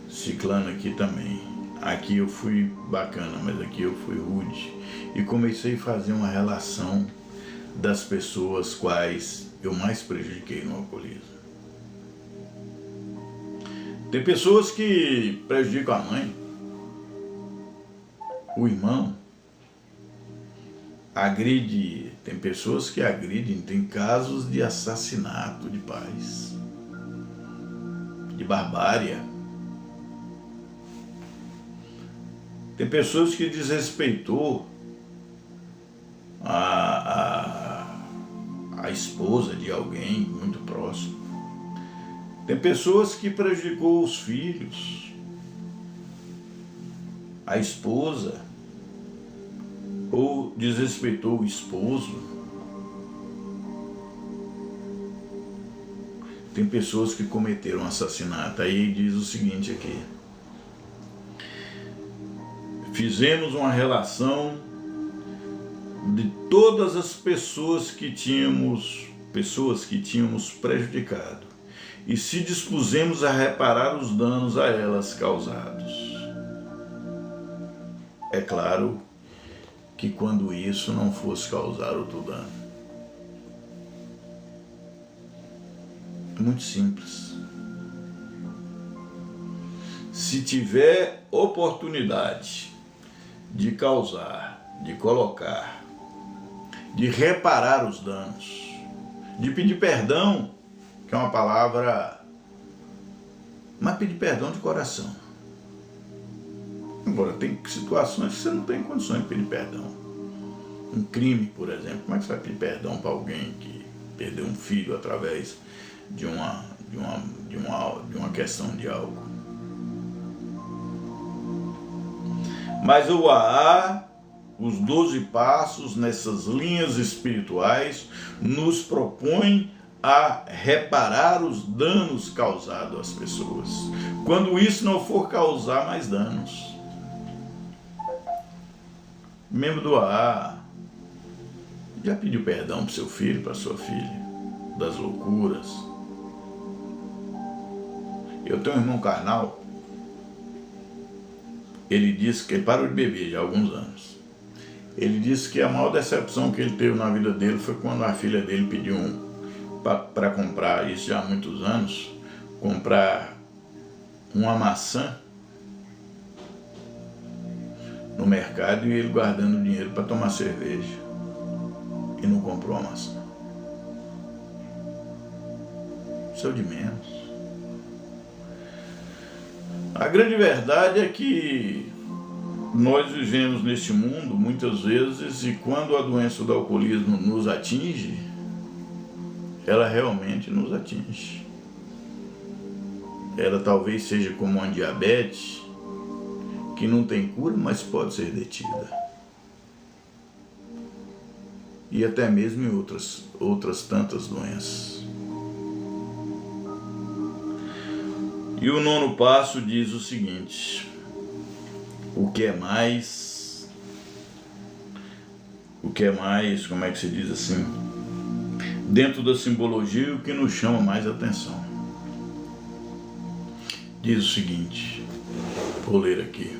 ciclano aqui também. aqui eu fui bacana, mas aqui eu fui rude. E comecei a fazer uma relação das pessoas quais eu mais prejudiquei no alcoolismo. Tem pessoas que prejudicam a mãe, o irmão, agride, tem pessoas que agridem, tem casos de assassinato de pais, de barbárie. Tem pessoas que desrespeitou a esposa de alguém muito próximo. Tem pessoas que prejudicou os filhos, a esposa, ou desrespeitou o esposo. Tem pessoas que cometeram assassinato. Aí diz o seguinte aqui: fizemos uma relação de todas as pessoas que tínhamos prejudicado e se dispusemos a reparar os danos a elas causados. É claro que quando isso não fosse causar outro dano. É muito simples. Se tiver oportunidade de causar, de colocar, de reparar os danos, de pedir perdão, que é uma palavra, mas pedir perdão de coração. Agora, tem situações que você não tem condições de pedir perdão. Um crime, por exemplo, como é que você vai pedir perdão para alguém que perdeu um filho através de uma questão de álcool? Mas o AA, os 12 passos nessas linhas espirituais, nos propõe a reparar os danos causados às pessoas, quando isso não for causar mais danos. Membro do AA, já pediu perdão para seu filho, para sua filha, das loucuras? Eu tenho um irmão carnal, ele disse que ele parou de beber já há alguns anos. Ele disse que a maior decepção que ele teve na vida dele foi quando a filha dele pediu para comprar, isso já há muitos anos, comprar uma maçã no mercado e ele guardando dinheiro para tomar cerveja e não comprou a maçã. Isso é o de menos. A grande verdade é que nós vivemos neste mundo muitas vezes e quando a doença do alcoolismo nos atinge, ela realmente nos atinge. Ela talvez seja como uma diabetes, que não tem cura, mas pode ser detida. E até mesmo em outras tantas doenças. E o 9º passo diz o seguinte: o que é mais, como é que se diz assim? Dentro da simbologia, o que nos chama mais atenção. Diz o seguinte, vou ler aqui.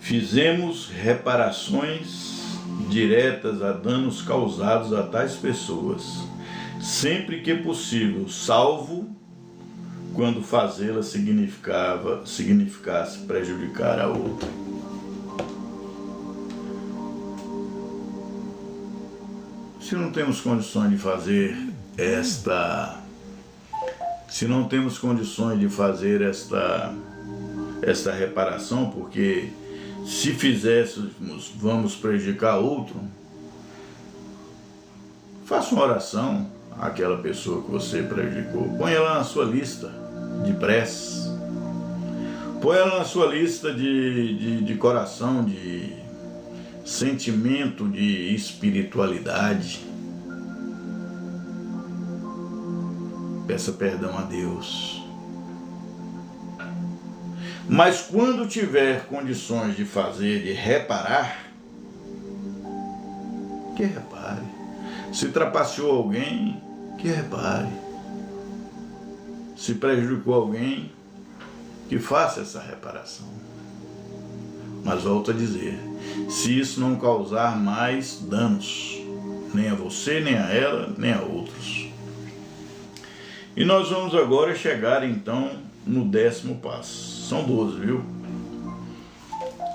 Fizemos reparações diretas a danos causados a tais pessoas, sempre que possível, salvo quando fazê-la significasse prejudicar a outra. Se não temos condições de fazer esta reparação, porque se fizéssemos, vamos prejudicar outro, faça uma oração àquela pessoa que você prejudicou. Põe ela na sua lista de preces. Põe ela na sua lista de coração, de sentimento, de espiritualidade. Peça perdão a Deus. Mas quando tiver condições de fazer, de reparar, que repare. Se trapaceou alguém, que repare. Se prejudicou alguém, que faça essa reparação. Mas volto a dizer, se isso não causar mais danos, nem a você, nem a ela, nem a outros. E nós vamos agora chegar então no 10º passo. São 12, viu?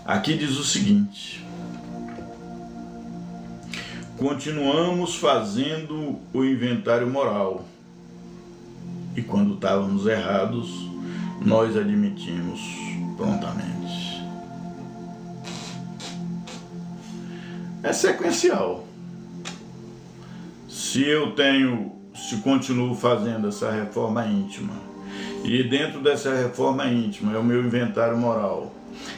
Aqui diz o seguinte: continuamos fazendo o inventário moral. E quando estávamos errados, nós admitimos prontamente. É sequencial. Se continuo fazendo essa reforma íntima, e dentro dessa reforma íntima é o meu inventário moral,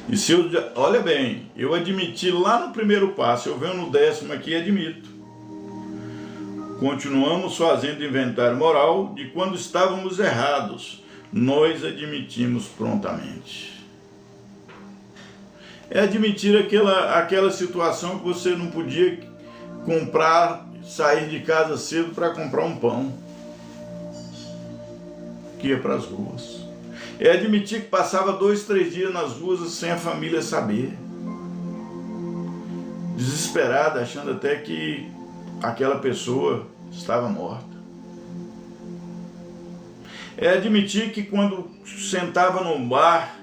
e se eu, olha bem, eu admiti lá no primeiro passo, eu venho no 10º aqui e admito. Continuamos fazendo inventário moral de quando estávamos errados, nós admitimos prontamente. É admitir aquela situação que você não podia sair de casa cedo para comprar um pão, que ia para as ruas. É admitir que passava 2, 3 dias nas ruas sem a família saber, desesperada, achando até que aquela pessoa estava morta. É admitir que quando sentava no bar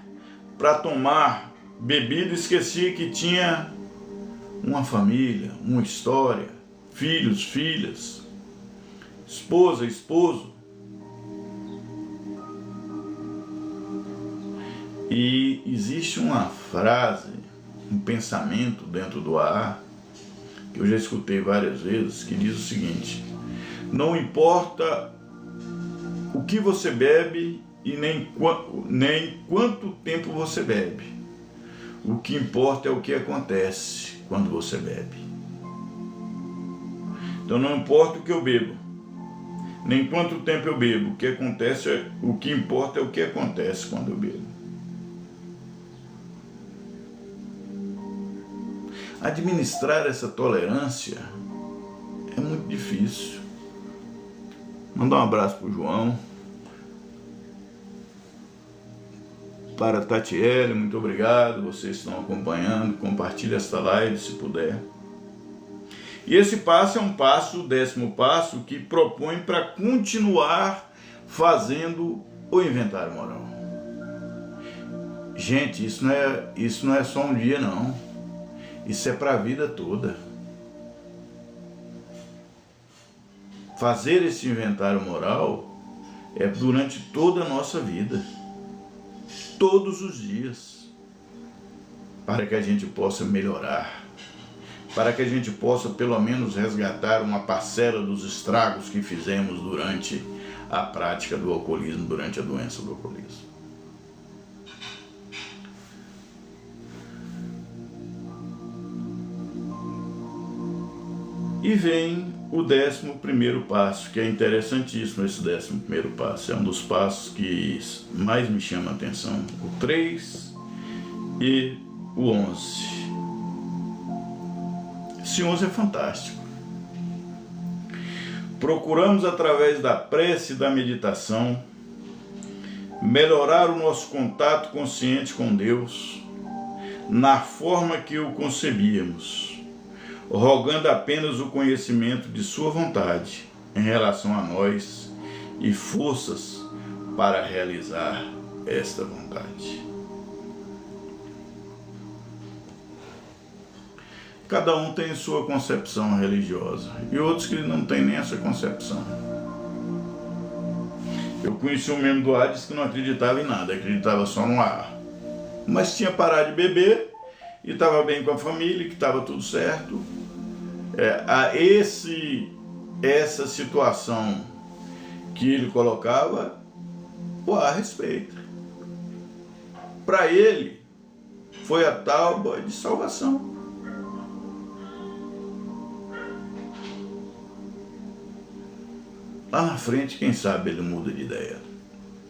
para tomar bebida, esquecia que tinha uma família, uma história, filhos, filhas, esposa, esposo. E existe uma frase, um pensamento dentro do ar, que eu já escutei várias vezes, que diz o seguinte: não importa o que você bebe e nem quanto tempo você bebe, o que importa é o que acontece quando você bebe. Então não importa o que eu bebo, nem quanto tempo eu bebo, o que importa é o que acontece quando eu bebo. Administrar essa tolerância é muito difícil. Mandar um abraço para o João, para a Tatiele, muito obrigado, vocês estão acompanhando, compartilhe esta live se puder. E esse passo é um passo, o 10º passo, que propõe para continuar fazendo o inventário moral. Gente, isso não é só um dia não. Isso é para a vida toda. Fazer esse inventário moral é durante toda a nossa vida, todos os dias, para que a gente possa melhorar, para que a gente possa pelo menos resgatar uma parcela dos estragos que fizemos durante a prática do alcoolismo, durante a doença do alcoolismo. E vem o 11º passo, que é interessantíssimo. Esse 11º passo é um dos passos que mais me chama a atenção, o 3 e o 11. Esse 11 é fantástico. Procuramos, através da prece e da meditação, melhorar o nosso contato consciente com Deus na forma que o concebíamos, rogando apenas o conhecimento de sua vontade em relação a nós e forças para realizar esta vontade. Cada um tem sua concepção religiosa e outros que não têm nem essa concepção. Eu conheci um membro do Hades que não acreditava em nada, acreditava só no ar, mas tinha parado de beber e estava bem com a família, que estava tudo certo. Essa situação que ele colocava, o ar respeita. Para ele, foi a tábua de salvação. Lá na frente, quem sabe ele muda de ideia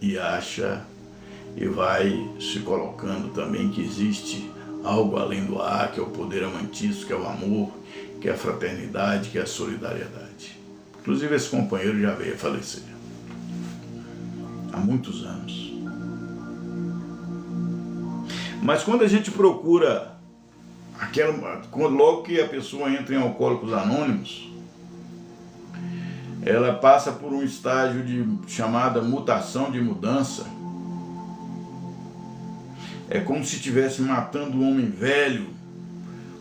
e acha e vai se colocando também que existe algo além do ar, que é o poder amantício, que é o amor, que é a fraternidade, que é a solidariedade. Inclusive esse companheiro já veio a falecer há muitos anos. Mas quando a gente procura, logo que a pessoa entra em Alcoólicos Anônimos, ela passa por um estágio chamada mutação de mudança. É como se estivesse matando um homem velho,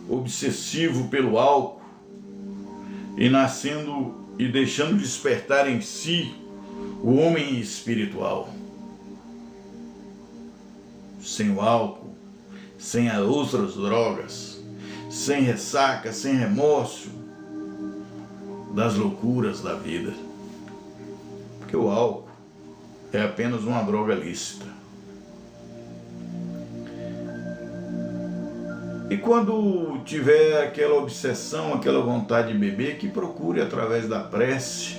obsessivo pelo álcool, e deixando despertar em si o homem espiritual. Sem o álcool, sem as outras drogas, sem ressaca, sem remorso das loucuras da vida. Porque o álcool é apenas uma droga lícita. E quando tiver aquela obsessão, aquela vontade de beber, que procure através da prece,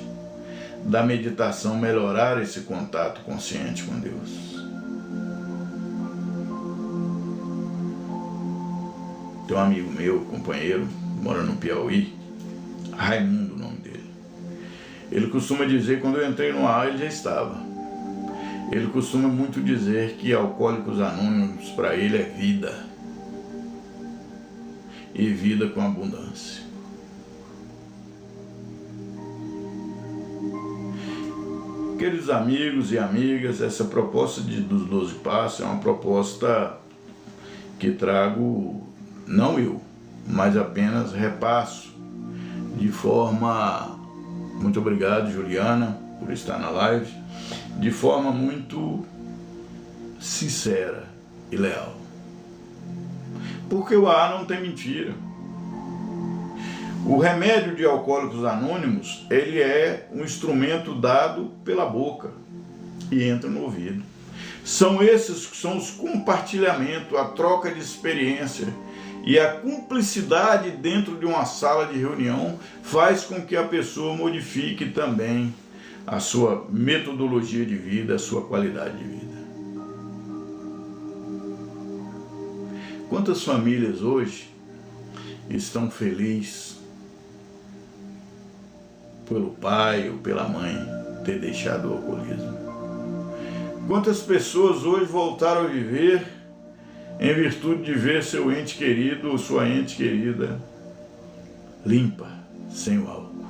da meditação, melhorar esse contato consciente com Deus. Tem um amigo meu, companheiro, mora no Piauí, Raimundo o nome dele. Ele costuma dizer, quando eu entrei no ar, ele já estava. Ele costuma muito dizer que Alcoólicos Anônimos para ele é vida. E vida com abundância. Queridos amigos e amigas, essa proposta dos 12 Passos é uma proposta que trago, não eu, mas apenas repasso de forma, muito obrigado Juliana por estar na live, de forma muito sincera e leal. Porque o AA não tem mentira. O remédio de Alcoólicos Anônimos, ele é um instrumento dado pela boca e entra no ouvido. São esses que são os compartilhamentos, a troca de experiência e a cumplicidade dentro de uma sala de reunião faz com que a pessoa modifique também a sua metodologia de vida, a sua qualidade de vida. Quantas famílias hoje estão felizes pelo pai ou pela mãe ter deixado o alcoolismo? Quantas pessoas hoje voltaram a viver em virtude de ver seu ente querido ou sua ente querida limpa, sem o álcool?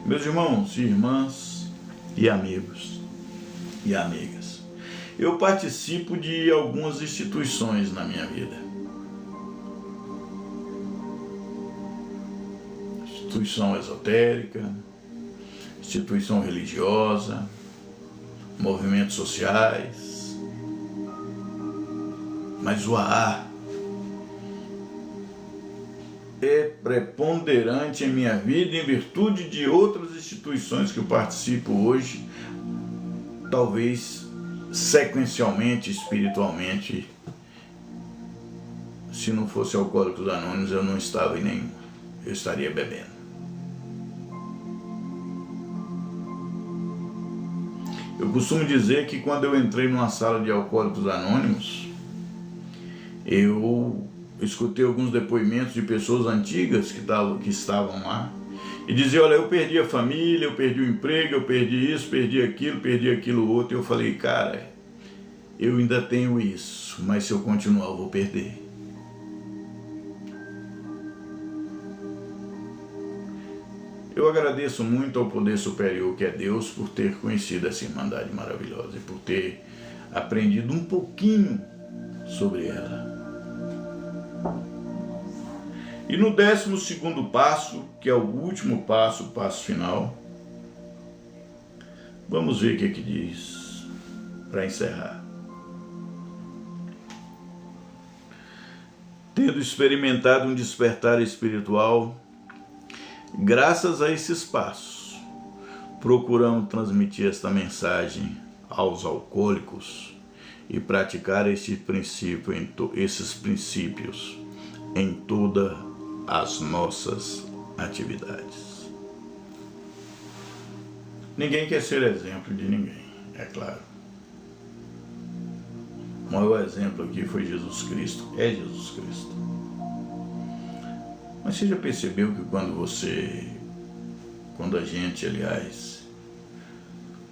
Meus irmãos e irmãs e amigos e amigas, eu participo de algumas instituições na minha vida. Instituição esotérica, instituição religiosa, movimentos sociais. Mas o AA é preponderante em minha vida em virtude de outras instituições que eu participo hoje, talvez sequencialmente, espiritualmente. Se não fosse Alcoólicos Anônimos, eu não estava em nenhum. Eu estaria bebendo. Eu costumo dizer que quando eu entrei numa sala de Alcoólicos Anônimos, eu escutei alguns depoimentos de pessoas antigas que estavam lá e diziam: olha, eu perdi a família, eu perdi o emprego, eu perdi isso, perdi aquilo outro. E eu falei: cara, eu ainda tenho isso, mas se eu continuar eu vou perder. Eu agradeço muito ao poder superior que é Deus por ter conhecido essa Irmandade maravilhosa e por ter aprendido um pouquinho sobre ela. E no 12º passo, que é o último passo, o passo final, vamos ver o que diz para encerrar. Tendo experimentado um despertar espiritual, graças a esses passos, procuramos transmitir esta mensagem aos alcoólicos e praticar esses princípios em todas as nossas atividades. Ninguém quer ser exemplo de ninguém, é claro. O maior exemplo aqui foi Jesus Cristo, é Jesus Cristo. Mas você já percebeu que quando a gente, aliás,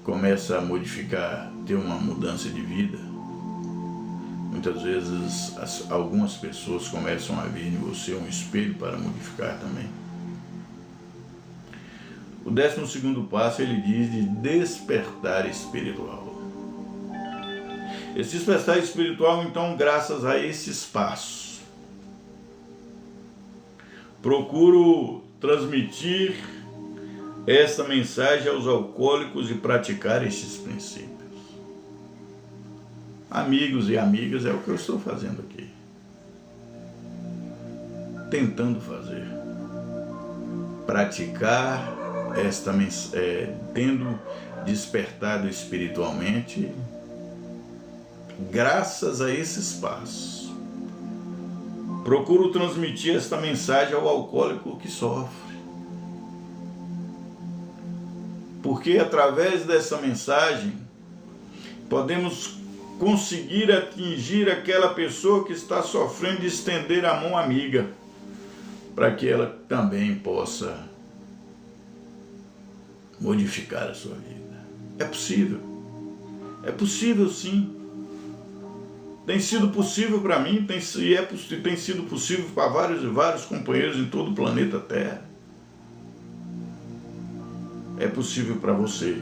começa a modificar, ter uma mudança de vida, muitas vezes algumas pessoas começam a ver em você um espelho para modificar também. O 12º passo, ele diz de despertar espiritual. Esse despertar espiritual, então, graças a esses passos, procuro transmitir esta mensagem aos alcoólicos e praticar estes princípios. Amigos e amigas, é o que eu estou fazendo aqui. Tentando fazer. Praticar esta mensagem, tendo despertado espiritualmente, graças a esses passos. Procuro transmitir esta mensagem ao alcoólico que sofre. Porque através dessa mensagem podemos conseguir atingir aquela pessoa que está sofrendo e estender a mão amiga para que ela também possa modificar a sua vida. É possível. É possível, sim. Tem sido possível para mim, tem sido possível para vários e vários companheiros em todo o planeta Terra. É possível para você,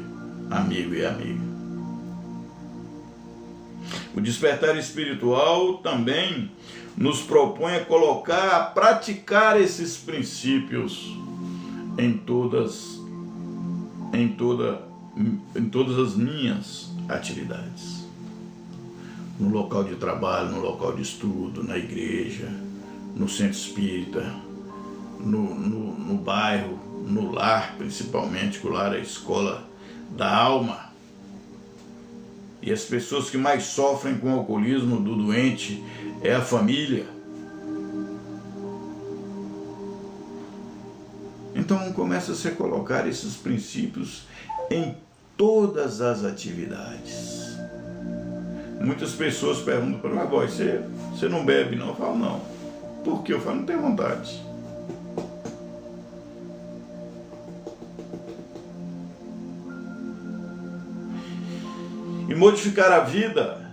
amigo e amiga. O despertar espiritual também nos propõe a colocar, a praticar esses princípios em todas as minhas atividades. No local de trabalho, no local de estudo, na igreja, no centro espírita, no bairro, no lar, principalmente, que o lar é a escola da alma. E as pessoas que mais sofrem com o alcoolismo do doente é a família. Então começa a se colocar esses princípios em todas as atividades. Muitas pessoas perguntam para mim: boy, você não bebe não? Eu falo: não. Por quê? Eu falo: não tenho vontade. E modificar a vida,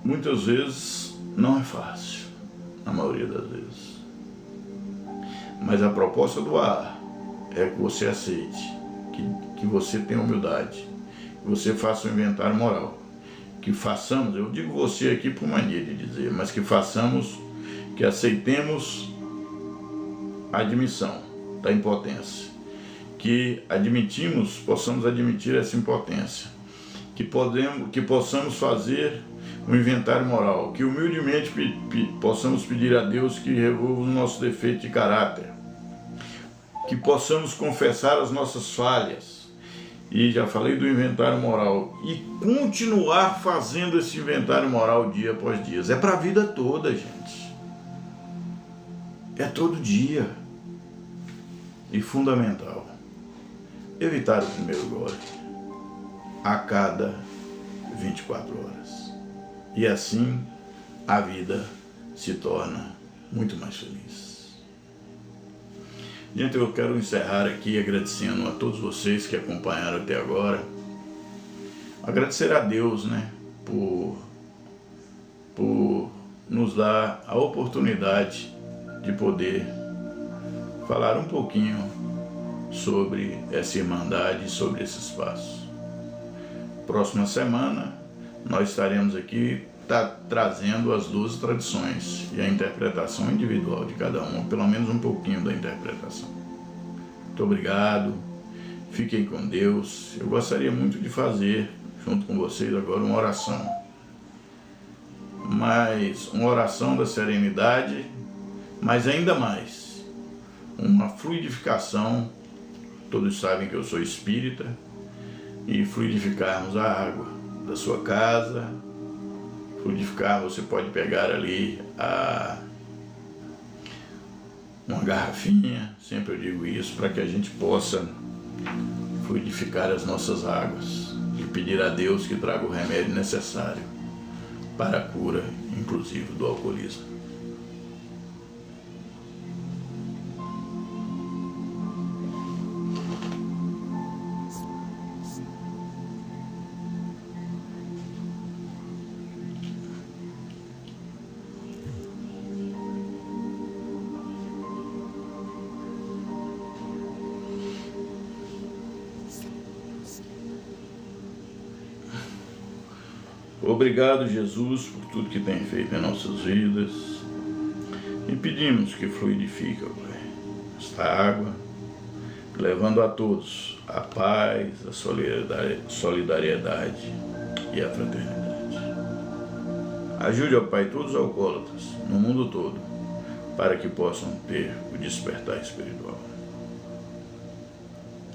muitas vezes, não é fácil, na maioria das vezes. Mas a proposta do ar é que você aceite, que você tenha humildade, que você faça um inventário moral, que façamos, eu digo você aqui por mania de dizer, mas que façamos, que aceitemos a admissão da impotência, que possamos admitir essa impotência, que possamos fazer um inventário moral, que humildemente possamos pedir a Deus que revolva o nosso defeito de caráter, que possamos confessar as nossas falhas, e já falei do inventário moral, e continuar fazendo esse inventário moral dia após dia. É para a vida toda, gente. É todo dia. E fundamental, evitar o primeiro gole a cada 24 horas. E assim a vida se torna muito mais feliz. Gente, eu quero encerrar aqui agradecendo a todos vocês que acompanharam até agora. Agradecer a Deus, né, por nos dar a oportunidade de poder falar um pouquinho sobre essa irmandade, sobre esses passos. Próxima semana nós estaremos aqui trazendo as 12 tradições e a interpretação individual de cada uma, pelo menos um pouquinho da interpretação. Muito obrigado, fiquem com Deus. Eu gostaria muito de fazer junto com vocês agora uma oração, mas uma oração da serenidade, mas ainda mais uma fluidificação. Todos sabem que eu sou espírita, e fluidificarmos a água da sua casa. Fluidificar, você pode pegar ali uma garrafinha, sempre eu digo isso, para que a gente possa fluidificar as nossas águas e pedir a Deus que traga o remédio necessário para a cura, inclusive, do alcoolismo. Obrigado, Jesus, por tudo que tem feito em nossas vidas. E pedimos que fluidifique, Pai, esta água, levando a todos a paz, a solidariedade e a fraternidade. Ajude, ó Pai, todos os alcoólatras no mundo todo, para que possam ter o despertar espiritual.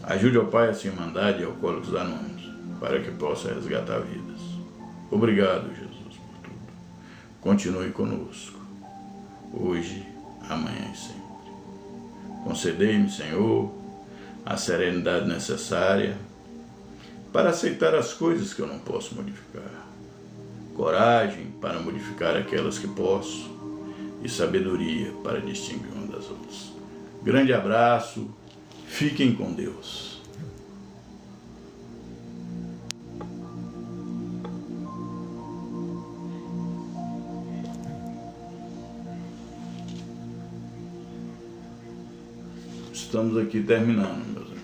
Ajude, ó Pai, essa Irmandade e Alcoólicos Anônimos, para que possa resgatar vidas. Obrigado, Jesus, por tudo. Continue conosco, hoje, amanhã e sempre. Concedei-me, Senhor, a serenidade necessária para aceitar as coisas que eu não posso modificar, coragem para modificar aquelas que posso e sabedoria para distinguir uma das outras. Grande abraço, fiquem com Deus. Estamos aqui terminando, meus amigos.